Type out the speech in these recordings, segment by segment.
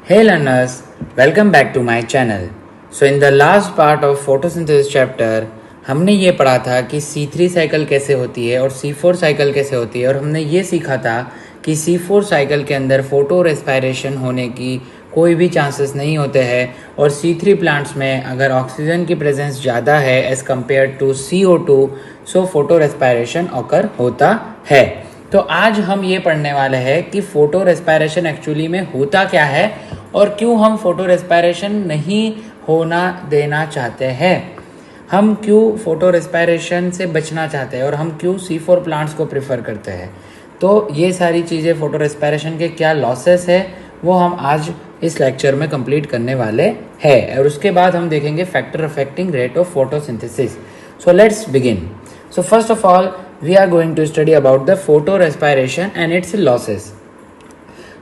Hey learners, welcome back to my channel. So in the last part of photosynthesis chapter, हमने ये पढ़ा था कि C3 साइकिल कैसे होती है और C4 साइकिल कैसे होती है और हमने ये सीखा था कि C4 साइकिल के अंदर फोटो रेस्पायरेशन होने की कोई भी चांसेस नहीं होते हैं और C3 प्लांट्स में अगर ऑक्सीजन की प्रेजेंस ज़्यादा है as compared to CO2 so photorespiration occur होता है। तो आज हम ये पढ़ने वाले हैं कि फोटो रेस्पायरेशन एक्चुअली में होता क्या है और क्यों हम फोटो रेस्पायरेशन नहीं होना देना चाहते हैं, हम क्यों फोटो रेस्पायरेशन से बचना चाहते हैं और हम क्यों C4 प्लांट्स को प्रेफर करते हैं। तो ये सारी चीज़ें फोटो रेस्पायरेशन के क्या लॉसेस है वो हम आज इस लेक्चर में कंप्लीट करने वाले हैं और उसके बाद हम देखेंगे factor affecting rate of photosynthesis. So let's begin. So first of all, we are going to study about the photorespiration and its losses.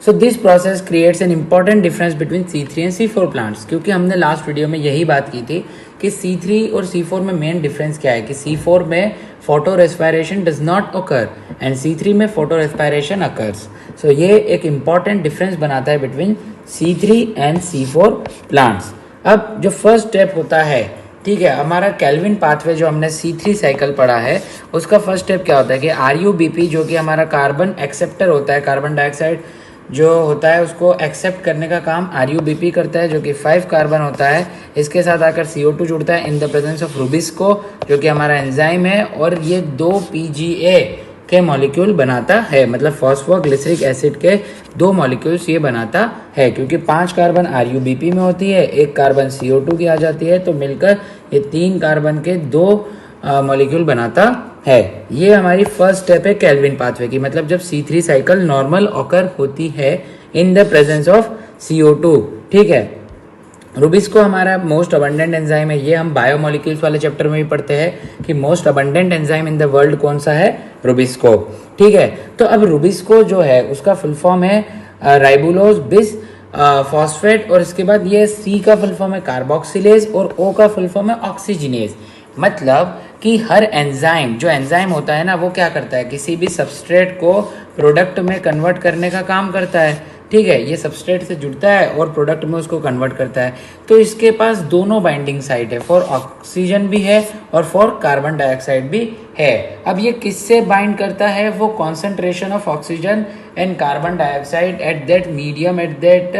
So this process creates an important difference between C3 and C4 plants. क्योंकि हमने last video में यही बात की थी कि C3 और C4 में मेन डिफरेंस क्या है कि C4 में photo respiration does not occur and C3 में फोटो रेस्पायरेशन occurs. So ये एक इम्पॉर्टेंट डिफरेंस बनाता है between C3 and C4 plants. अब जो फर्स्ट स्टेप होता है, ठीक है, हमारा कैल्विन पाथवे जो हमने C3 साइकिल पढ़ा है उसका फर्स्ट स्टेप क्या होता है कि RUBP जो कि हमारा कार्बन एक्सेप्टर होता है, कार्बन डाइऑक्साइड जो होता है उसको एक्सेप्ट करने का काम RUBP करता है जो कि 5 कार्बन होता है। इसके साथ आकर CO2 जुड़ता है in the presence of Rubisco जो कि हमारा एंजाइम है और ये 2 PGA के मॉलिक्यूल बनाता है, मतलब फॉस्फोग्लिसरिक एसिड के 2 मॉलिक्यूल्स ये बनाता है क्योंकि 5 कार्बन RUBP में होती है, 1 कार्बन CO2 की आ जाती है, तो मिलकर ये 3 कार्बन के 2 मॉलिक्यूल बनाता है। ये हमारी फर्स्ट स्टेप है कैल्विन पाथवे की, मतलब जब C3 साइकिल नॉर्मल ऑकर होती है in the presence of CO2। ठीक है, रुबिस्को हमारा मोस्ट अबंडेंट एंजाइम है, ये हम बायोमोलिक्यूल्स वाले चैप्टर में भी पढ़ते हैं कि most abundant enzyme in the world कौन सा है, रुबिस्को। ठीक है, तो अब रुबिस्को जो है उसका फुल फॉर्म है राइबुलोज बिस फॉस्फेट और इसके बाद ये C का फुल फॉर्म है कार्बोक्सिलेज और O का फुल फॉर्म है ऑक्सीजिनेज। मतलब कि हर एंजाइम, जो एंजाइम होता है ना, वो क्या करता है, किसी भी सबस्ट्रेट को प्रोडक्ट में कन्वर्ट करने का काम करता है। ठीक है, ये सबस्ट्रेट से जुड़ता है और प्रोडक्ट में उसको कन्वर्ट करता है। तो इसके पास दोनों बाइंडिंग साइट है, फॉर ऑक्सीजन भी है और फॉर कार्बन डाइऑक्साइड भी है। अब ये किससे बाइंड करता है, वो concentration of oxygen and carbon dioxide at that medium at that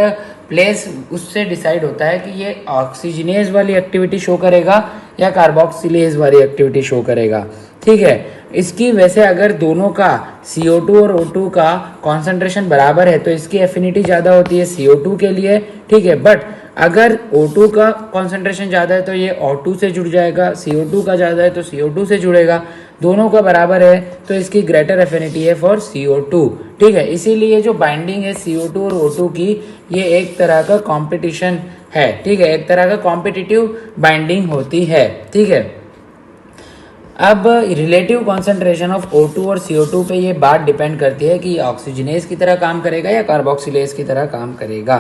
place, उससे डिसाइड होता है कि ये ऑक्सीजनेज वाली एक्टिविटी शो करेगा या कार्बोक्सिलेज वाली एक्टिविटी शो करेगा। ठीक है, इसकी वैसे अगर दोनों का CO2 और O2 का कॉन्सेंट्रेशन बराबर है तो इसकी एफिनिटी ज़्यादा होती है CO2 के लिए। ठीक है, बट अगर O2 का कॉन्सेंट्रेशन ज़्यादा है तो ये O2 से जुड़ जाएगा, CO2 का ज़्यादा है तो CO2 से जुड़ेगा, दोनों का बराबर है तो इसकी ग्रेटर एफिनिटी है फॉर CO2। ठीक है, इसीलिए जो बाइंडिंग है CO2 और O2 की, ये एक तरह का कॉम्पिटिशन है। ठीक है, एक तरह का कॉम्पिटिटिव बाइंडिंग होती है। ठीक है, अब रिलेटिव कॉन्सेंट्रेशन ऑफ O2 और CO2 पे ये बात डिपेंड करती है कि ऑक्सीजनेज की तरह काम करेगा या कार्बोक्सिलेज की तरह काम करेगा।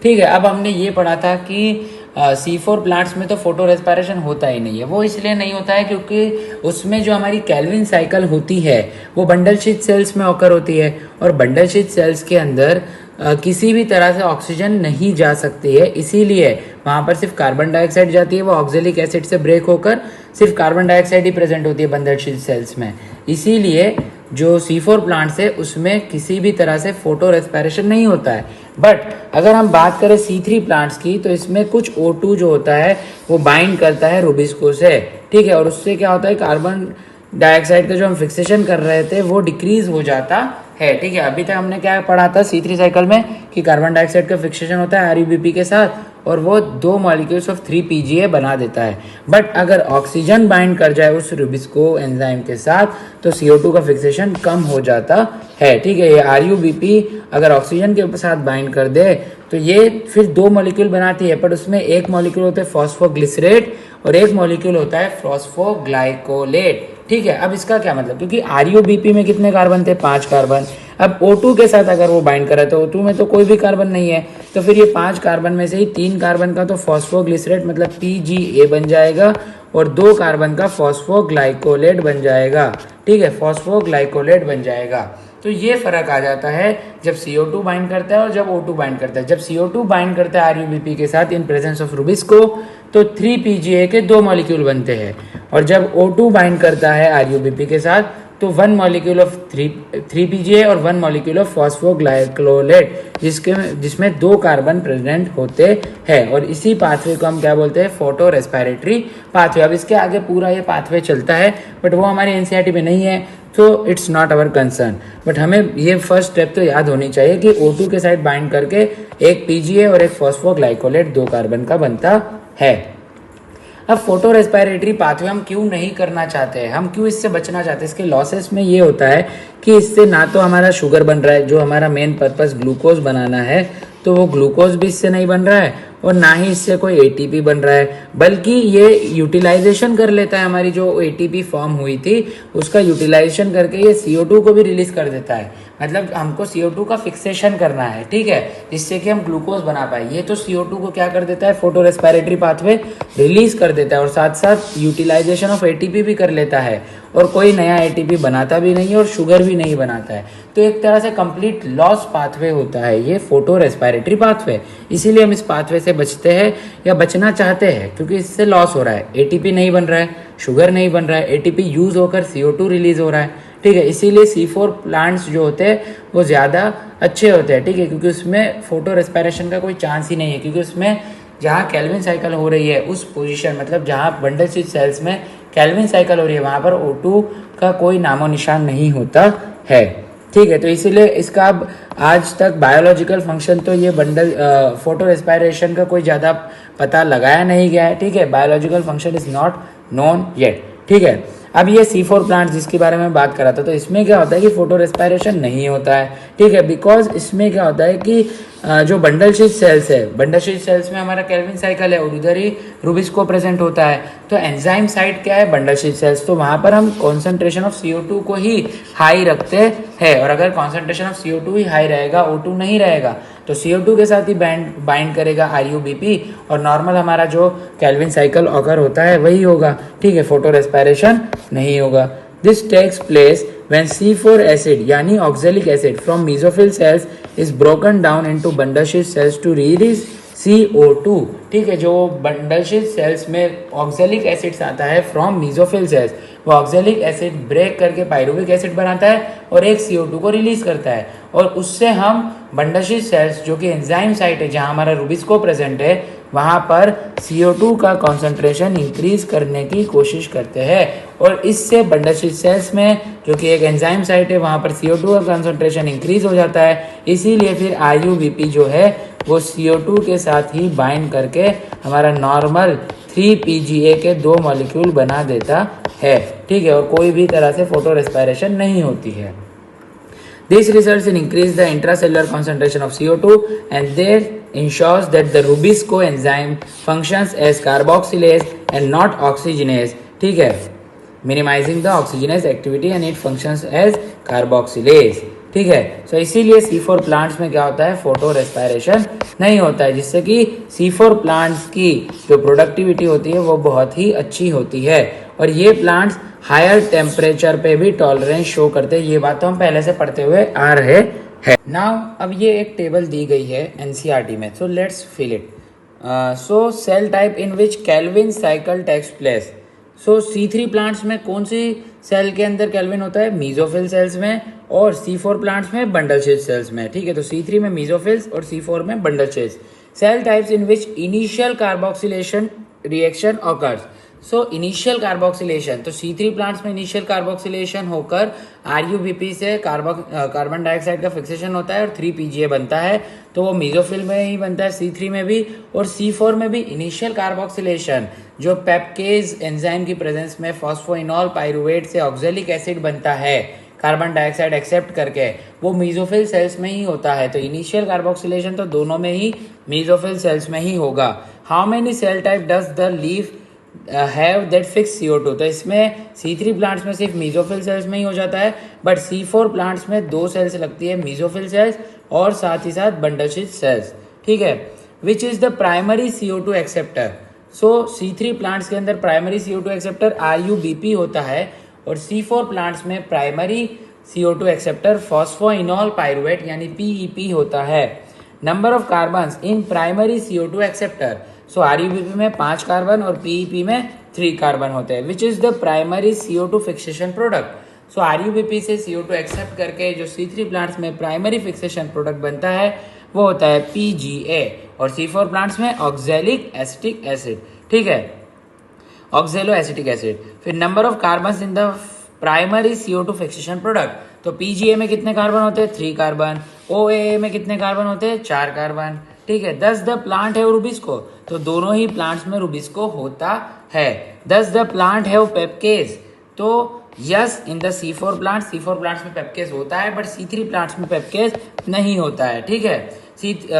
ठीक है, अब हमने ये पढ़ा था कि C4 प्लांट्स में तो फोटो रेस्पायरेशन होता ही नहीं है। वो इसलिए नहीं होता है क्योंकि उसमें जो हमारी कैल्विन साइकिल होती है वो बंडल शीथ सेल्स में ऑकर होती है और बंडल शीथ सेल्स के अंदर किसी भी तरह से ऑक्सीजन नहीं जा सकती है, इसीलिए वहाँ पर सिर्फ कार्बन डाइऑक्साइड जाती है, वो ऑक्जेलिक एसिड से ब्रेक होकर सिर्फ कार्बन डाइऑक्साइड ही प्रेजेंट होती है बंडल शीथ सेल्स में। इसीलिए जो C4 प्लांट्स है उसमें किसी भी तरह से फोटो रेस्पायरेशन नहीं होता है। बट अगर हम बात करें C3 प्लांट्स की तो इसमें कुछ O2 जो होता है वो बाइंड करता है रुबिस्को से। ठीक है, और उससे क्या होता है, कार्बन डाइऑक्साइड का जो हम फिक्सेशन कर रहे थे वो डिक्रीज हो जाता है। ठीक है, अभी तक हमने क्या पढ़ा था C3 साइकिल में कि कार्बन डाइऑक्साइड का फिक्सेशन होता है RUBP के साथ और वो 2 मॉलिक्यूल्स ऑफ 3 PGA बना देता है। बट अगर ऑक्सीजन बाइंड कर जाए उस रुबिस्को एंजाइम के साथ तो CO2 का फिक्सेशन कम हो जाता है। ठीक है, ये RUBP अगर ऑक्सीजन के साथ बाइंड कर दे तो ये फिर 2 मॉलिक्यूल बनाती है, पर उसमें एक मॉलिक्यूल होता है फॉस्फोग्लिसरेट और एक मॉलिक्यूल होता है फॉस्फोग्लाइकोलेट। ठीक है, अब इसका क्या मतलब, क्योंकि RUBP में कितने कार्बन थे, 5 कार्बन। अब O2 के साथ अगर वो बाइंड करे तो O2 में तो कोई भी कार्बन नहीं है, तो फिर ये 5 कार्बन में से ही 3 कार्बन का तो फॉस्फोग्लिसरेट मतलब PGA बन जाएगा और 2 कार्बन का फॉस्फोग्लाइकोलेट बन जाएगा। ठीक है, फॉस्फोग्लाइकोलेट बन जाएगा। तो ये फ़र्क आ जाता है जब CO2 बाइंड करता है और जब O2 बाइंड करता है। जब CO2 बाइंड करता है RuBP के साथ इन प्रेजेंस ऑफ रुबिस्को तो 3PGA के 2 मॉलिक्यूल बनते हैं, और जब O2 बाइंड करता है RuBP के साथ तो 1 मॉलिक्यूल ऑफ 3PGA और 1 मॉलिक्यूल ऑफ फॉस्फोग्लाइकोलेट जिसमें 2 कार्बन प्रेजेंट होते हैं। और इसी पाथवे को हम क्या बोलते हैं? Photo respiratory pathway. अब इसके आगे पूरा ये पाथवे चलता है बट वो हमारे एनसीईआरटी में नहीं है, तो it's not our concern. But हमें ये फर्स्ट स्टेप तो याद होनी चाहिए कि O2 के साइड बाइंड करके एक PGA और एक फॉस्फोग्लाइकोलेट 2 कार्बन का बनता है। अब फोटो रेस्पिरेटरी पाथवे हम क्यों नहीं करना चाहते हैं, हम क्यों इससे बचना चाहते हैं? इसके लॉसेस में ये होता है कि इससे ना तो हमारा शुगर बन रहा है, जो हमारा मेन पर्पस ग्लूकोज बनाना है तो वो ग्लूकोज भी इससे नहीं बन रहा है, और ना ही इससे कोई ATP बन रहा है, बल्कि ये यूटिलाइजेशन कर लेता है। हमारी जो ATP फॉर्म हुई थी उसका यूटिलाइजेशन करके ये CO2 को भी रिलीज कर देता है। मतलब हमको CO2 का फिक्सेशन करना है, ठीक है, जिससे कि हम ग्लूकोज बना पाए। ये तो CO2 को क्या कर देता है? फोटो रेस्पिरेटरी पाथवे रिलीज कर देता है, और साथ साथ यूटिलाइजेशन ऑफ ATP भी कर लेता है, और कोई नया ATP बनाता भी नहीं है और शुगर भी नहीं बनाता है। तो एक तरह से कंप्लीट लॉस पाथवे होता है ये फोटो रेस्पिरेटरी पाथवे। इसीलिए हम इस पाथवे से बचते हैं या बचना चाहते हैं, क्योंकि इससे लॉस हो रहा है, ATP नहीं बन रहा है, शुगर नहीं बन रहा है, ATP यूज होकर CO2 रिलीज हो रहा है, ठीक है। इसीलिए C4 प्लांट्स जो होते हैं वो ज़्यादा अच्छे होते हैं, ठीक है, क्योंकि उसमें फोटो रेस्पिरेशन का कोई चांस ही नहीं है, क्योंकि उसमें जहाँ केल्विन साइकिल हो रही है उस पोजीशन, मतलब जहाँ बंडल स्टिच सेल्स में केल्विन साइकिल हो रही है वहाँ पर O2 का कोई नामो निशान नहीं होता है, ठीक है। तो इसीलिए इसका अब आज तक बायोलॉजिकल फंक्शन तो ये बंडल फोटो रेस्पिरेशन का कोई ज़्यादा पता लगाया नहीं गया है, ठीक है। Biological function is not known yet, ठीक है। अब ये C4 प्लांट जिसके बारे में बात कर रहा था, तो इसमें क्या होता है कि फोटो रेस्पिरेशन नहीं होता है, ठीक है, बिकॉज इसमें क्या होता है कि जो बंडल स्टिच सेल्स है, बंडल स्टिच सेल्स में हमारा केल्विन साइकिल है और उधर ही रुबिस्को प्रेजेंट होता है। तो एंजाइम साइट क्या है? Bundle sheath cells. तो वहाँ पर हम कॉन्सेंट्रेशन ऑफ CO2 को ही हाई रखते हैं, और अगर concentration of CO2 he high रहेगा, O2 नहीं रहेगा, तो CO2 के साथ ही बाइंड करेगा RuBP, और नॉर्मल हमारा जो केल्विन साइकिल ऑकर होता है वही होगा, ठीक है, फोटो रेस्पिरेशन नहीं होगा। This takes place when C4 acid यानी oxalic acid from mesophyll cells is broken down into bundle sheath cells to release CO2, ठीक है। जो बंडल स्टिच सेल्स में ऑक्जेलिक एसिड्स आता है फ्रॉम मेसोफिल सेल्स, वो ऑक्जेलिक एसिड ब्रेक करके pyruvic acid बनाता है और एक CO2 को रिलीज करता है, और उससे हम बंडल स्टिच सेल्स जो कि एंजाइम साइट है जहाँ हमारा रुबिस्को प्रेजेंट है वहाँ पर CO2 का कॉन्सेंट्रेशन इंक्रीज करने की कोशिश करते हैं, और इससे बंडल स्टिच सेल्स में जो कि एक एंजाइम साइट है वहाँ पर CO2 का कॉन्सेंट्रेशन इंक्रीज हो जाता है। इसीलिए फिर RuBP जो है वो CO2 के साथ ही बाइंड करके हमारा नॉर्मल 3PGA के 2 मॉलिक्यूल बना देता है, ठीक है, और कोई भी तरह से फोटो रेस्पिरेशन नहीं होती है। This results in increase the intracellular concentration of CO2 and that ensures that the Rubisco enzyme functions as carboxylase and not oxygenase, ठीक है, minimizing the oxygenase activity and it functions as carboxylase, ठीक है। सो इसीलिए C4 plants में क्या होता है? Photo respiration नहीं होता है, जिससे कि C4 प्लांट्स की जो प्रोडक्टिविटी होती है वो बहुत ही अच्छी होती है, और ये प्लांट्स हायर टेम्परेचर पे भी टॉलरेंस शो करते हैं। ये बात तो हम पहले से पढ़ते हुए आ रहे हैं। नाउ अब ये एक टेबल दी गई है एनसीईआरटी में, so let's fill it. So cell type in which Calvin cycle takes place. So C3 plants में कौन सी सेल के अंदर केल्विन होता है? मीजोफिल सेल्स में, और C4 प्लांट्स में बंडल स्टिच सेल्स में, ठीक है। तो C3 में मीजोफिल्स और C4 में bundle sheath. Cell types in which initial carboxylation reaction occurs. So initial carboxylation, तो C3 प्लांट्स में इनिशियल कार्बोक्सिलेशन होकर RuBP से कार्बन डाइऑक्साइड का फिक्सेशन होता है और 3PGA बनता है, तो वो मीजोफिल में ही बनता है, C3 में भी, और C4 में भी इनिशियल कार्बोक्सिलेशन जो पेप्केज एंजाइम की प्रेजेंस में फॉस्फोइनॉल पाइरुवेट से ऑक्जेलिक एसिड बनता है कार्बन डाइऑक्साइड एक्सेप्ट करके, वो मीजोफिल सेल्स में ही होता है। तो इनिशियल कार्बोक्सिलेशन तो दोनों में ही मीजोफिल सेल्स में ही होगा। How many cell type does the leaf have that fix CO2। तो इसमें C3 प्लांट्स में सिर्फ मीजोफिल सेल्स में ही हो जाता है, बट C4 प्लांट्स में 2 सेल्स लगती है, मीजोफिल सेल्स और साथ ही साथ बंडल स्टिच सेल्स, ठीक है। Which is the primary CO2 acceptor. So C3 plants के अंदर प्राइमरी CO2 एक्सेप्टर RuBP होता है, और C4 प्लांट्स में primary CO2 acceptor phosphoenol pyruvate यानी PEP होता है। Number of carbons in primary CO2 acceptor, so RUBP में 5 कार्बन और PEP में 3 कार्बन होते हैं, which is the primary CO2 fixation product. So RUBP से CO2 एक्सेप्ट करके जो C3 प्लांट्स में प्राइमरी फिक्सेशन प्रोडक्ट बनता है वो होता है PGA, और C4 प्लांट्स में ऑक्सैलिक एसिटिक एसिड। ठीक है, ऑक्सैलो एसिटिक एसिड। फिर number of carbon in the primary CO2 fixation product, तो PGA में कितने कार्बन होते हैं? 3 कार्बन। OAA में कितने कार्बन होते हैं? 4 कार्बन। ठीक है, दस द प्लांट है रुबिस्को, तो दोनों ही प्लांट्स में रुबिस्को होता है। दस द प्लांट है पेप्केज, तो yes in the C4 plants में पेप्केज होता है, बट C3 प्लांट्स में पेप्केज नहीं होता है। ठीक है,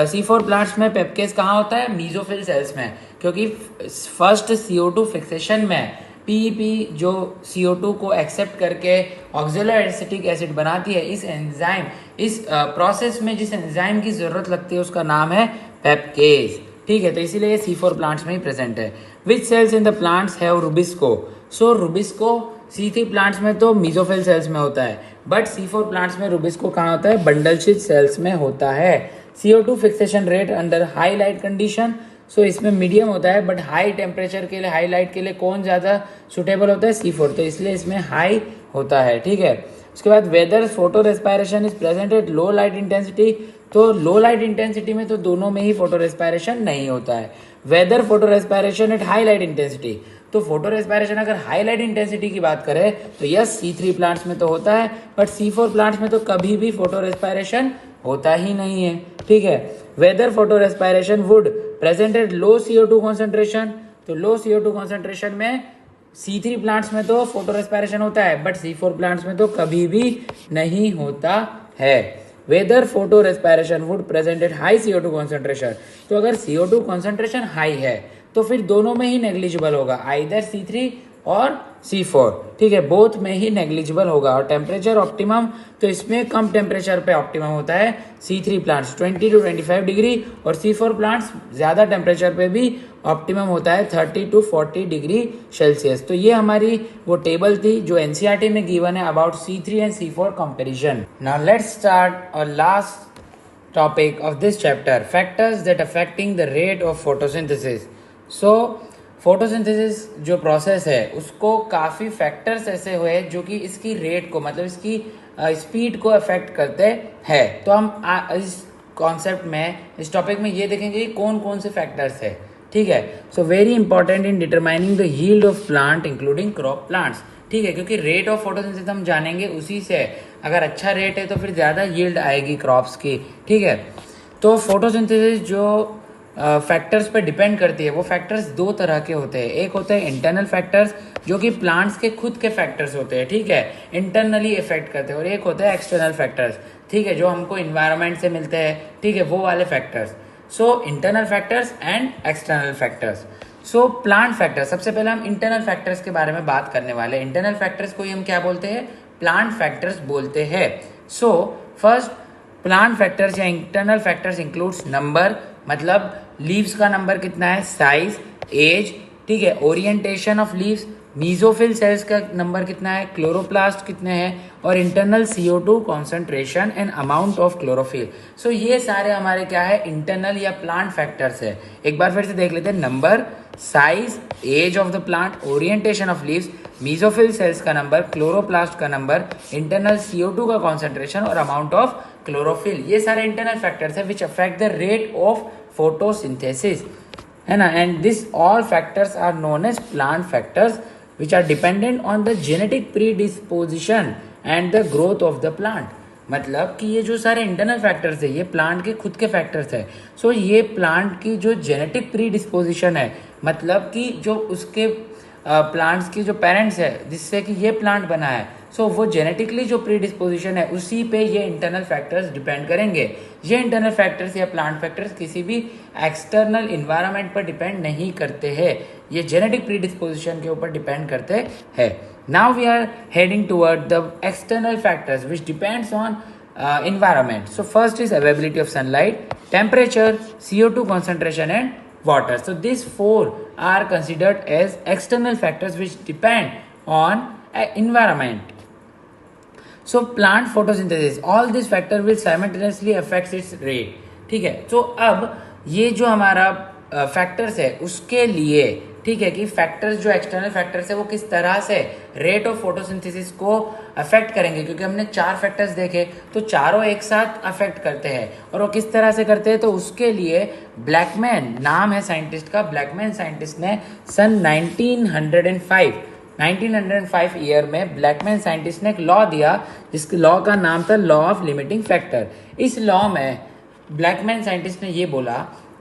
C4 प्लांट्स में पेप्केज कहाँ होता है? मीजोफिल सेल्स में, क्योंकि फर्स्ट CO2 फिक्सेशन में PEP जो CO2 को एक्सेप्ट करके ऑक्सैलो एसिटिक एसिड बनाती है, इस एंजाइम इस प्रोसेस में जिस एंजाइम की जरूरत लगती है उसका नाम है पेप्केज। ठीक है, तो इसीलिए ये C4 प्लांट्स में ही प्रेजेंट है। Which cells in the plants have rubisco, so rubisco C3 plants में तो मीजोफिल सेल्स में होता है, बट C4 प्लांट्स में रुबिस्को कहाँ होता है? बंडल शीथ सेल्स में होता है। CO2 fixation rate under high light condition, so इसमें मीडियम होता है, बट हाई टेम्परेचर के लिए, हाई लाइट के लिए कौन ज़्यादा सुटेबल होता है? C4, तो इसलिए इसमें हाई होता है। ठीक है, उसके बाद whether photorespiration is present at low light intensity, तो लो लाइट इंटेंसिटी में तो दोनों में ही फोटो रेस्पायरेशन नहीं होता है। Whether photorespiration at high light intensity, तो फोटो रेस्पायरेशन अगर हाई लाइट इंटेंसिटी की बात करें तो यस C3 प्लांट्स में तो होता है, बट C4 प्लांट्स में तो कभी भी फोटो रेस्पायरेशन होता ही नहीं है। ठीक है, whether photorespiration would presented low CO2 concentration, तो लो CO2 कॉन्सेंट्रेशन में C3 प्लांट्स में तो फोटो रेस्पायरेशन होता है, बट C4 प्लांट्स में तो कभी भी नहीं होता है। Whether photorespiration would presented high CO2 concentration, तो अगर CO2 कॉन्सेंट्रेशन हाई है तो फिर दोनों में ही नेग्लिजिबल होगा, आइदर C3 और C4। ठीक है, बोथ में ही नेग्लिजिबल होगा। और टेम्परेचर ऑप्टिमम, तो इसमें कम टेम्परेचर पे ऑप्टिमम होता है C3 प्लांट्स 20 to 25 डिग्री, और C4 प्लांट्स ज़्यादा टेम्परेचर पे भी ऑप्टिमम होता है 30 to 40 डिग्री सेल्सियस। तो ये हमारी वो टेबल थी जो NCERT में गिवन है about C3 and C4 comparison. Now let's start और last topic of this chapter, factors that affecting the rate of photosynthesis. So photosynthesis जो प्रोसेस है उसको काफ़ी फैक्टर्स ऐसे हुए जो कि इसकी रेट को, मतलब इसकी स्पीड को अफेक्ट करते हैं। तो हम इस कॉन्सेप्ट में, इस टॉपिक में ये देखेंगे कि कौन कौन से फैक्टर्स है। ठीक है, so very important in determining the yield of plant including crop plants. ठीक है, क्योंकि रेट ऑफ फोटोसिंथेसिस हम जानेंगे उसी से, अगर अच्छा रेट है तो फिर ज़्यादा यील्ड आएगी क्रॉप्स की। ठीक है, तो फोटोसिंथेसिस जो फैक्टर्स पर डिपेंड करती है, वो फैक्टर्स दो तरह के होते हैं। एक होते हैं इंटरनल फैक्टर्स जो कि प्लांट्स के खुद के फैक्टर्स होते हैं, ठीक है, इंटरनली इफेक्ट करते हैं, और एक होते हैं एक्सटर्नल फैक्टर्स, ठीक है, जो हमको इन्वायरमेंट से मिलते हैं, ठीक है, वो वाले factors. So internal factors and external factors. So plant factors, सबसे पहले हम इंटरनल फैक्टर्स के बारे में बात करने वाले हैं। इंटरनल फैक्टर्स को ही हम क्या बोलते हैं? प्लांट फैक्टर्स बोलते हैं। सो फर्स्ट, प्लांट फैक्टर्स या इंटरनल फैक्टर्स इंक्लूड्स नंबर, मतलब लीव्स का नंबर कितना है, साइज, एज, ठीक है, orientation of leaves, mesophyll cells का नंबर कितना है, क्लोरोप्लास्ट कितने हैं, और internal CO2 concentration and amount of chlorophyll. So ये सारे हमारे क्या है, इंटरनल या प्लांट फैक्टर्स है। एक बार फिर से देख लेते हैं, number, size, age of the plant, orientation of leaves, mesophyll cells का नंबर, क्लोरोप्लास्ट का नंबर, इंटरनल CO2 का कॉन्सेंट्रेशन और अमाउंट ऑफ क्लोरोफिल। ये सारे इंटरनल फैक्टर्स है which affect the rate of photosynthesis, है ना। And this all factors are known as plant factors which are dependent on the genetic predisposition and the growth of the plant. मतलब कि ये जो सारे इंटरनल फैक्टर्स है ये प्लांट के खुद के फैक्टर्स है। सो ये प्लांट की जो जेनेटिक प्रीडिस्पोजिशन है, मतलब कि जो उसके प्लांट्स की जो पेरेंट्स है जिससे कि ये प्लांट बना है, सो वो जेनेटिकली जो प्रीडिस्पोजिशन है उसी पे ये इंटरनल फैक्टर्स डिपेंड करेंगे। ये इंटरनल फैक्टर्स या प्लांट फैक्टर्स किसी भी एक्सटर्नल इन्वायरमेंट पर डिपेंड नहीं करते हैं, ये जेनेटिक प्रीडिस्पोजिशन के ऊपर डिपेंड करते हैं। Now we are heading toward the external factors which depends on environment. So first is availability of sunlight, temperature, CO2 concentration and water. So these four are considered as external factors which depend on environment. So plant photosynthesis, all this factor will simultaneously affect it's rate. ठीक है, तो अब ये जो हमारा factors है उसके लिए, ठीक है, कि फैक्टर्स जो एक्सटर्नल फैक्टर्स है वो किस तरह से रेट ऑफ फोटोसिंथेसिस को अफेक्ट करेंगे, क्योंकि हमने 4 फैक्टर्स देखे तो चारों एक साथ अफेक्ट करते हैं। और वो किस तरह से करते हैं, तो उसके लिए ब्लैकमैन नाम है साइंटिस्ट का, ब्लैकमैन साइंटिस्ट ने सन 1905 ईयर में ब्लैकमैन साइंटिस्ट ने एक लॉ दिया, जिसके लॉ का नाम था लॉ ऑफ लिमिटिंग फैक्टर। इस लॉ में ब्लैकमैन साइंटिस्ट ने ये बोला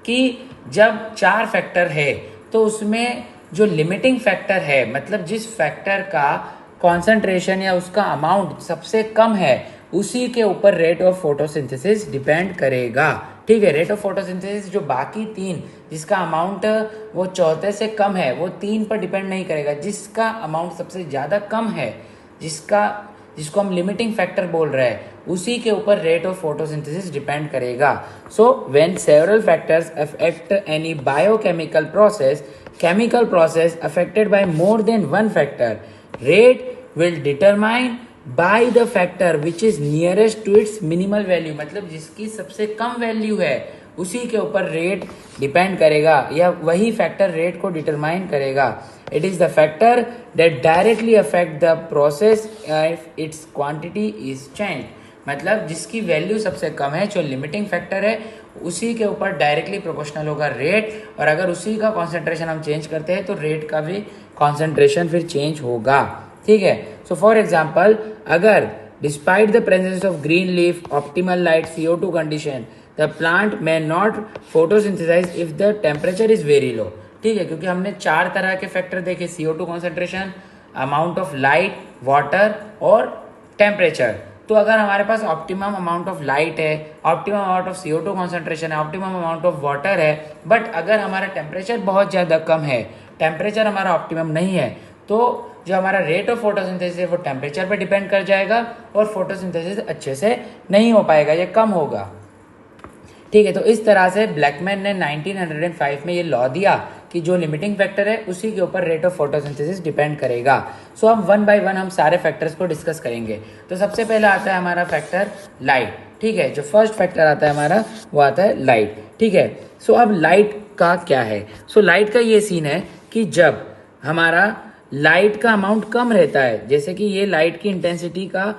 कि जब 4 फैक्टर है तो उसमें जो लिमिटिंग फैक्टर है, मतलब जिस फैक्टर का कॉन्सेंट्रेशन या उसका अमाउंट सबसे कम है, उसी के ऊपर रेट ऑफ फोटोसिंथेसिस डिपेंड करेगा। ठीक है, रेट ऑफ फोटोसिंथेसिस जो बाकी 3 जिसका अमाउंट वो 4 से कम है, वो 3 पर डिपेंड नहीं करेगा। जिसका अमाउंट सबसे ज़्यादा कम है, जिसको हम लिमिटिंग फैक्टर बोल रहे हैं, उसी के ऊपर रेट ऑफ फोटोसिंथेसिस डिपेंड करेगा। So when several factors affect any biochemical process, chemical process affected by more than one factor, rate will determine by the factor which is nearest to its minimal value, मतलब जिसकी सबसे कम value है उसी के ऊपर rate depend करेगा, या वही फैक्टर रेट को डिटरमाइन करेगा। It is the factor that directly affect the process if it's quantity is change, मतलब जिसकी वैल्यू सबसे कम है, जो लिमिटिंग फैक्टर है, उसी के ऊपर डायरेक्टली प्रोपोर्शनल होगा रेट। और अगर उसी का कॉन्सेंट्रेशन हम चेंज करते हैं तो रेट का भी कॉन्सेंट्रेशन फिर चेंज होगा। ठीक है, सो फॉर एग्जाम्पल, अगर despite the presence of green leaf, optimal light, CO2 condition, the plant may not photosynthesize if the temperature is very low. ठीक है, क्योंकि हमने 4 तरह के फैक्टर देखे, CO2 concentration, amount of light, water और temperature. तो अगर हमारे पास ऑप्टिमम अमाउंट ऑफ लाइट है, optimum amount of CO2 concentration है, ऑप्टिमम अमाउंट ऑफ वाटर है, बट अगर हमारा टेम्परेचर बहुत ज़्यादा कम है, टेम्परेचर हमारा ऑप्टिमम नहीं है, तो जो हमारा रेट ऑफ फोटोसिंथेसिस है वो टेम्परेचर पे डिपेंड कर जाएगा और फोटोसिंथेसिस अच्छे से नहीं हो पाएगा, ये कम होगा। ठीक है, तो इस तरह से ब्लैकमैन ने 1905 में ये लॉ दिया कि जो लिमिटिंग फैक्टर है उसी के ऊपर रेट ऑफ फोटोसिंथेसिस डिपेंड करेगा। सो अब 1 बाय 1 हम सारे फैक्टर्स को डिस्कस करेंगे। तो सबसे पहला आता है हमारा फैक्टर लाइट। ठीक है, जो फर्स्ट फैक्टर आता है हमारा वो आता है लाइट। ठीक है, सो अब लाइट का क्या है, सो लाइट का ये सीन है कि जब हमारा लाइट का अमाउंट कम रहता है, जैसे कि ये लाइट की इंटेंसिटी का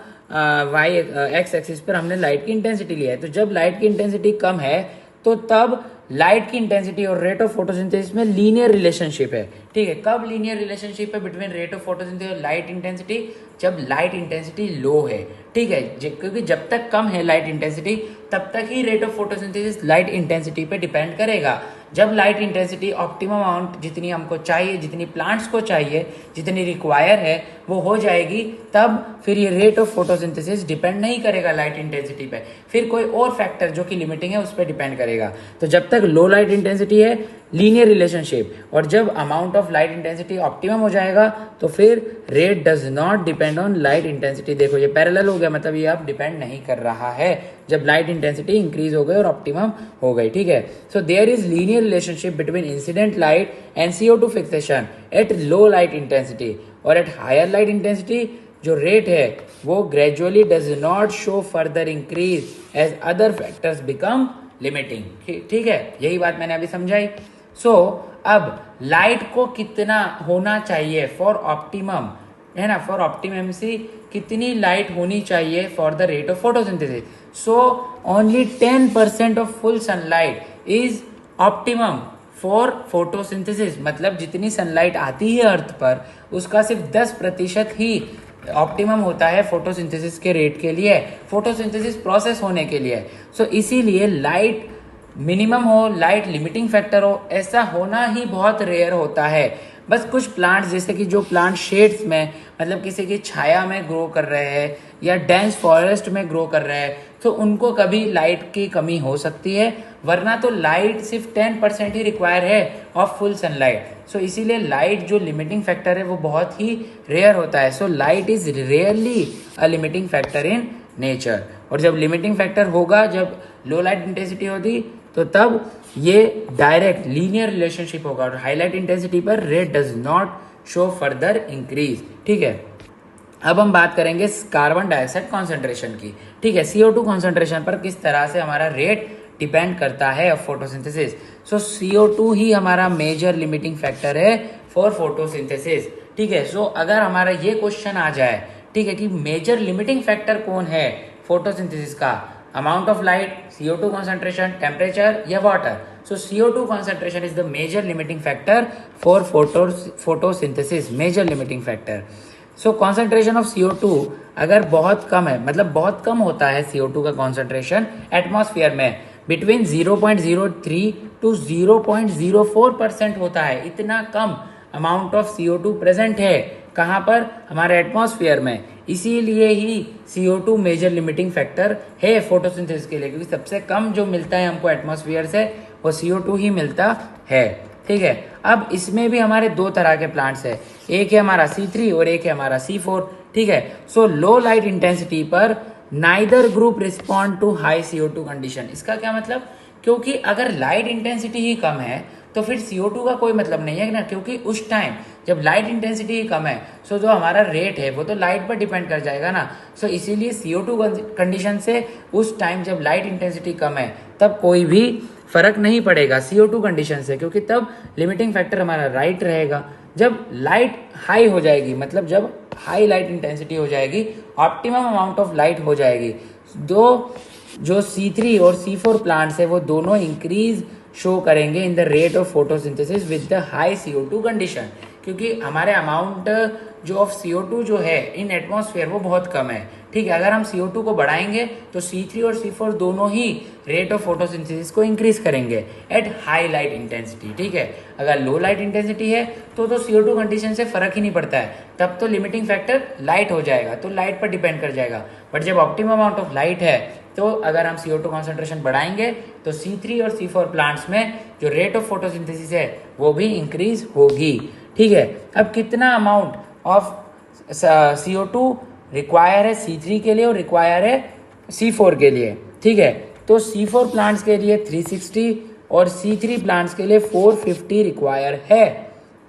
एक्स एक्सिस पर हमने लाइट की इंटेंसिटी लिया है, तो जब लाइट की इंटेंसिटी कम है तो तब लाइट की इंटेंसिटी और रेट ऑफ फोटोसिंथेसिस में लीनियर रिलेशनशिप है। ठीक है, कब लीनियर रिलेशनशिप है बिटवीन रेट ऑफ फोटोसिंथेसिस और लाइट इंटेंसिटी, जब लाइट इंटेंसिटी लो है। ठीक है, क्योंकि जब तक कम है लाइट इंटेंसिटी तब तक ही rate of photosynthesis light intensity पे डिपेंड करेगा। जब लाइट इंटेंसिटी ऑप्टिमम अमाउंट जितनी हमको चाहिए, जितनी प्लांट्स को चाहिए, जितनी रिक्वायर है वो हो जाएगी, तब फिर ये रेट ऑफ फोटोसिंथेसिस डिपेंड नहीं करेगा लाइट इंटेंसिटी पे, फिर कोई और फैक्टर जो कि लिमिटिंग है उस पर डिपेंड करेगा। तो जब तक लो लाइट इंटेंसिटी है लीनियर रिलेशनशिप, और जब amount of light intensity optimum हो जाएगा तो फिर rate does not depend on light intensity. देखो ये पैरेलल हो गया, मतलब ये अब डिपेंड नहीं कर रहा है जब लाइट इंटेंसिटी इंक्रीज हो गई और ऑप्टिमम हो गई। ठीक है, so there is linear relationship between incident light and CO2 fixation at low light intensity, और एट हायर लाइट इंटेंसिटी जो रेट है वो gradually does not show further increase as other factors become limiting. ठीक है, यही बात मैंने अभी समझाई। सो अब लाइट को कितना होना चाहिए फॉर ऑप्टिमम, है ना, फॉर ऑप्टिममसी कितनी लाइट होनी चाहिए for the rate of photosynthesis. So only 10% of full sunlight is optimum for photosynthesis, मतलब जितनी सनलाइट आती है अर्थ पर उसका सिर्फ 10% ही ऑप्टिमम होता है फोटोसिंथेसिस के रेट के लिए, फोटोसिंथेसिस प्रोसेस होने के लिए। सो इसीलिए लाइट मिनिमम हो, लाइट लिमिटिंग फैक्टर हो, ऐसा होना ही बहुत रेयर होता है। बस कुछ प्लांट्स, जैसे कि जो प्लांट शेड्स में, मतलब किसी की छाया में ग्रो कर रहे हैं या डेंस फॉरेस्ट में ग्रो कर रहे हैं, तो उनको कभी लाइट की कमी हो सकती है, वरना तो लाइट सिर्फ 10% ही रिक्वायर है ऑफ फुल सनलाइट। सो इसीलिए लाइट जो लिमिटिंग फैक्टर है वो बहुत ही रेयर होता है। So light is rarely a limiting factor in nature. और जब लिमिटिंग फैक्टर होगा, जब लो लाइट इंटेंसिटी होती, तो तब ये डायरेक्ट लीनियर रिलेशनशिप होगा, और हाईलाइट इंटेंसिटी पर rate does not show further increase. ठीक है, अब हम बात करेंगे कार्बन डाइऑक्साइड कॉन्सेंट्रेशन की। ठीक है, CO2 कॉन्सेंट्रेशन पर किस तरह से हमारा रेट डिपेंड करता है ऑफ फोटोसिंथेसिस। सो CO2 ही हमारा मेजर लिमिटिंग फैक्टर है फॉर फोटोसिंथेसिस। ठीक है, सो अगर हमारा ये क्वेश्चन आ जाए, ठीक है, कि मेजर लिमिटिंग फैक्टर कौन है फोटोसिंथेसिस का, amount of light, CO2 concentration, temperature या water. So CO2 concentration is the major limiting factor for photosynthesis, major limiting factor. So concentration of CO2 अगर बहुत कम है, मतलब बहुत कम होता है CO2 का कॉन्सेंट्रेशन एटमॉस्फेयर में, बिटवीन 0.03 टू 0.04% होता है। इतना कम अमाउंट ऑफ CO2 प्रेजेंट है कहाँ पर, हमारे एटमॉस्फेयर में। इसीलिए ही CO2 मेजर लिमिटिंग फैक्टर है फोटोसिंथेसिस के लिए, क्योंकि सबसे कम जो मिलता है हमको एटमॉस्फेयर से वो CO2 ही मिलता है। ठीक है, अब इसमें भी हमारे दो तरह के प्लांट्स है, एक है हमारा C3 और एक है हमारा C4। ठीक है, सो लो लाइट इंटेंसिटी पर neither group respond to high CO2 condition. इसका क्या मतलब, क्योंकि अगर लाइट इंटेंसिटी ही कम है तो फिर CO2 का कोई मतलब नहीं है ना, क्योंकि उस टाइम जब लाइट इंटेंसिटी ही कम है, सो जो हमारा रेट है वो तो लाइट पर डिपेंड कर जाएगा ना। सो इसीलिए CO2 कंडीशन से उस टाइम जब लाइट इंटेंसिटी कम है तब कोई भी फर्क नहीं पड़ेगा CO2 कंडीशन से, क्योंकि तब लिमिटिंग फैक्टर हमारा राइट रहेगा। जब लाइट हाई हो जाएगी, मतलब जब हाई लाइट इंटेंसिटी हो जाएगी, ऑप्टिमम अमाउंट ऑफ लाइट हो जाएगी, दो जो C3 और C4 प्लांट्स है वो दोनों इंक्रीज शो करेंगे in the rate of photosynthesis with the high CO2 condition, क्योंकि हमारे अमाउंट जो ऑफ CO2 जो है इन एटमॉस्फेयर वो बहुत कम है। ठीक है, अगर हम CO2 को बढ़ाएंगे तो C3 और C4 दोनों ही रेट ऑफ फोटोसिंथेसिस को इंक्रीज करेंगे एट हाई लाइट इंटेंसिटी। ठीक है, अगर लो लाइट इंटेंसिटी है तो CO2 कंडीशन से फर्क ही नहीं पड़ता है, तब तो लिमिटिंग फैक्टर लाइट हो जाएगा, तो लाइट पर डिपेंड कर जाएगा। बट जब ऑप्टिमम अमाउंट ऑफ लाइट है तो अगर हम CO2 कॉन्सेंट्रेशन बढ़ाएंगे तो C3 और C4 प्लांट्स में जो रेट ऑफ फोटोसिंथेसिस है वो भी इंक्रीज होगी। ठीक है, अब कितना अमाउंट ऑफ CO2 रिक्वायर है C3 के लिए और रिक्वायर है C4 के लिए। ठीक है, तो C4 प्लांट्स के लिए 360 और C3 प्लांट्स के लिए 450 रिक्वायर है।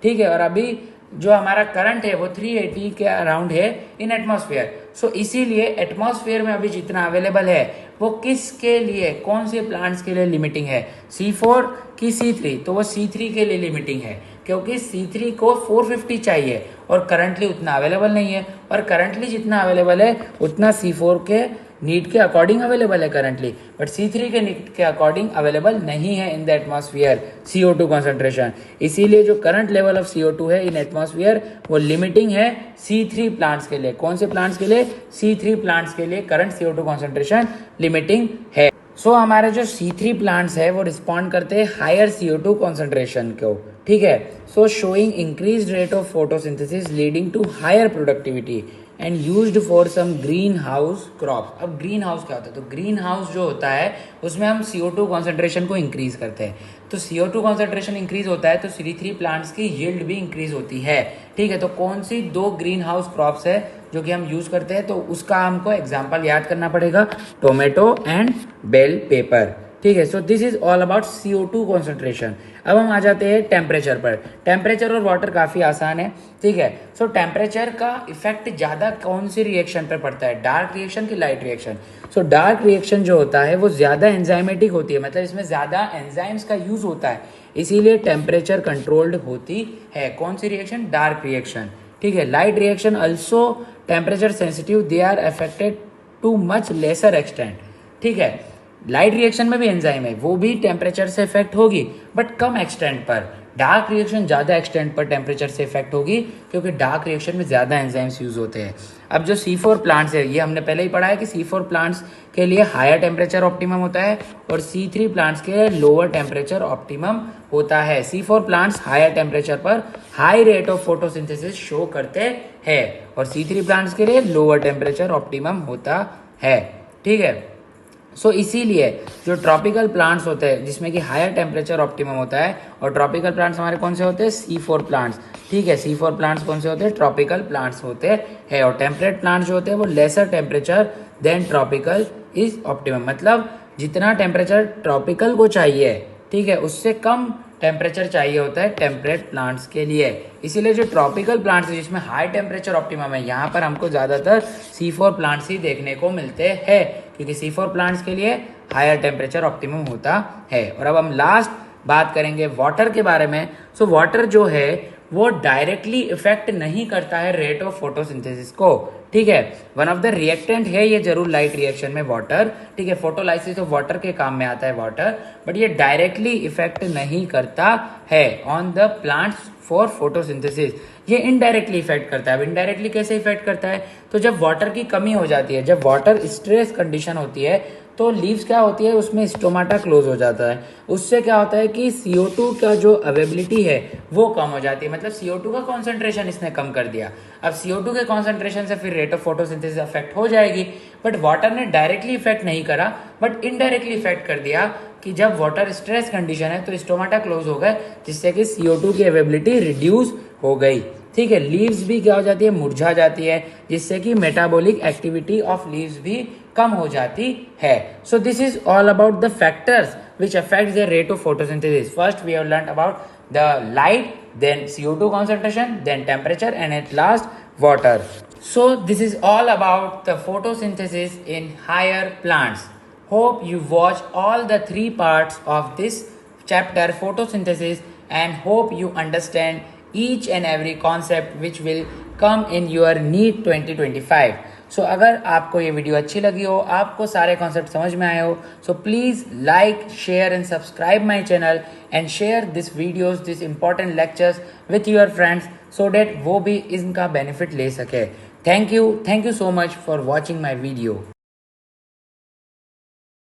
ठीक है, और अभी जो हमारा करंट है वो 380 के अराउंड है इन एटमॉस्फेयर। सो इसीलिए एटमॉस्फेयर में अभी जितना अवेलेबल है वो किसके लिए, कौन से प्लांट्स के लिए लिमिटिंग है, C4 की C3, तो वो C3 के लिए लिमिटिंग है, क्योंकि C3 को 450 चाहिए और करंटली उतना अवेलेबल नहीं है, और करंटली जितना अवेलेबल है उतना C4 के नीड के अकॉर्डिंग अवेलेबल है करंटली, बट C3 के नीड के अकॉर्डिंग अवेलेबल नहीं है in the atmosphere CO2 concentration. इसीलिए जो करंट लेवल ऑफ CO2 है इन एटमॉस्फेयर वो लिमिटिंग है C3 प्लांट्स के लिए। कौन से प्लांट्स के लिए, C3 प्लांट्स के लिए करंट CO2 कॉन्सेंट्रेशन लिमिटिंग है। सो हमारे जो C3 प्लांट्स है वो रिस्पॉन्ड करते हैं हायर CO2 कॉन्सेंट्रेशन को। ठीक है, so showing increase rate of photosynthesis leading to higher productivity and used for some greenhouse crop. अब ग्रीन हाउस क्या होता है, तो ग्रीन हाउस जो होता है उसमें हम CO2 कॉन्सेंट्रेशन को इंक्रीज करते हैं, तो CO2 कॉन्सेंट्रेशन इंक्रीज होता है तो C3 प्लांट्स की यील्ड भी इंक्रीज होती है। ठीक है, तो कौन सी दो ग्रीन हाउस क्रॉप्स है जो कि हम यूज करते हैं, तो उसका हमको एग्जाम्पल याद करना पड़ेगा, टोमेटो एंड बेल पेपर। ठीक है, so this is all about CO2 concentration. अब हम आ जाते हैं टेम्परेचर पर। टेम्परेचर और वाटर काफ़ी आसान है। ठीक है, सो टेम्परेचर का इफेक्ट ज़्यादा कौन सी रिएक्शन पर पड़ता है, डार्क रिएक्शन की light reaction. So dark reaction जो होता है वो ज़्यादा एंजाइमेटिक होती है, मतलब इसमें ज़्यादा एंजाइम्स का यूज़ होता है, इसीलिए टेम्परेचर कंट्रोल्ड होती है। कौन सी रिएक्शन, डार्क रिएक्शन। ठीक है, light reaction also temperature sensitive, they are affected to much lesser extent. ठीक है, लाइट रिएक्शन में भी एंजाइम है, वो भी टेम्परेचर से इफेक्ट होगी बट कम एक्सटेंट पर। डार्क रिएक्शन ज़्यादा एक्सटेंट पर टेम्परेचर से इफेक्ट होगी, क्योंकि डार्क रिएक्शन में ज़्यादा एंजाइम्स यूज होते हैं। अब जो C4 प्लांट्स है, ये हमने पहले ही पढ़ा है कि C4 प्लांट्स के लिए हायर टेम्परेचर ऑप्टिमम होता है और C3 प्लांट्स के लिए लोअर टेम्परेचर ऑप्टिमम होता है। C4 प्लांट्स हायर टेम्परेचर पर high rate of photosynthesis show करते हैं और C3 प्लांट्स के लिए लोअर टेम्परेचर ऑप्टिमम होता है। ठीक है, सो इसीलिए जो ट्रॉपिकल प्लांट्स होते हैं जिसमें कि हायर टेम्परेचर ऑप्टिमम होता है, और ट्रॉपिकल प्लांट्स हमारे कौन से होते हैं, C4 प्लांट्स। ठीक है, C4 प्लांट्स कौन से होते हैं, ट्रॉपिकल प्लांट्स होते हैं, और टेम्परेट प्लांट्स जो होते हैं वो lesser temperature then tropical is optimum, मतलब जितना टेम्परेचर ट्रॉपिकल को चाहिए, ठीक है, उससे कम टेम्परेचर चाहिए होता है टेम्परेट प्लांट्स के लिए। इसीलिए जो ट्रॉपिकल प्लांट्स है जिसमें हाई टेम्परेचर ऑप्टिमम है, यहाँ पर हमको ज़्यादातर C4 प्लांट्स ही देखने को मिलते हैं, क्योंकि C4 प्लांट्स के लिए हायर टेम्परेचर ऑप्टिमम होता है। और अब हम लास्ट बात करेंगे वाटर के बारे में। सो वाटर जो है वो डायरेक्टली इफेक्ट नहीं करता है रेट ऑफ फोटोसिंथेसिस को, ठीक है। वन ऑफ द रिएक्टेंट है ये जरूर लाइट रिएक्शन में वाटर, ठीक है। फोटोलाइसिस ऑफ वाटर के काम में आता है वाटर, बट ये डायरेक्टली इफेक्ट नहीं करता है on the plants for photosynthesis. ये इनडायरेक्टली इफेक्ट करता है। अब इनडायरेक्टली कैसे इफेक्ट करता है, तो जब वाटर की कमी हो जाती है, जब वाटर स्ट्रेस कंडीशन होती है, तो लीव्स क्या होती है उसमें स्टोमाटा क्लोज हो जाता है। उससे क्या होता है कि CO2 का जो अवेबिलिटी है वो कम हो जाती है, मतलब CO2 का कॉन्सेंट्रेशन इसने कम कर दिया। अब CO2 के कॉन्सेंट्रेशन से फिर रेट ऑफ फोटोसिंथेसिस अफेक्ट हो जाएगी, बट वाटर ने डायरेक्टली इफेक्ट नहीं करा, बट इनडायरेक्टली इफेक्ट कर दिया कि जब वाटर स्ट्रेस कंडीशन है तो स्टोमाटा क्लोज हो गए, जिससे कि CO2 की अवेबिलिटी रिड्यूस हो गई, ठीक है। लीव्स भी क्या हो जाती है, मुरझा जाती है, जिससे कि मेटाबॉलिक एक्टिविटी ऑफ लीव्स भी कम हो जाती है। So this is all about the factors which affects the rate of photosynthesis. First we have learned about the light, then CO2 concentration, then temperature, and at last water. So this is all about the photosynthesis in higher plants. Hope you watch all the 3 parts of this chapter photosynthesis, and hope you understand each and every concept which will come in your NEET 2025. सो अगर आपको ये video अच्छी लगी हो, आपको सारे concept समझ में आए हो, so please like, share and subscribe my channel and share this videos, this important lectures with your friends, so that वो भी इनका बेनिफिट ले सके। Thank you so much for watching my video.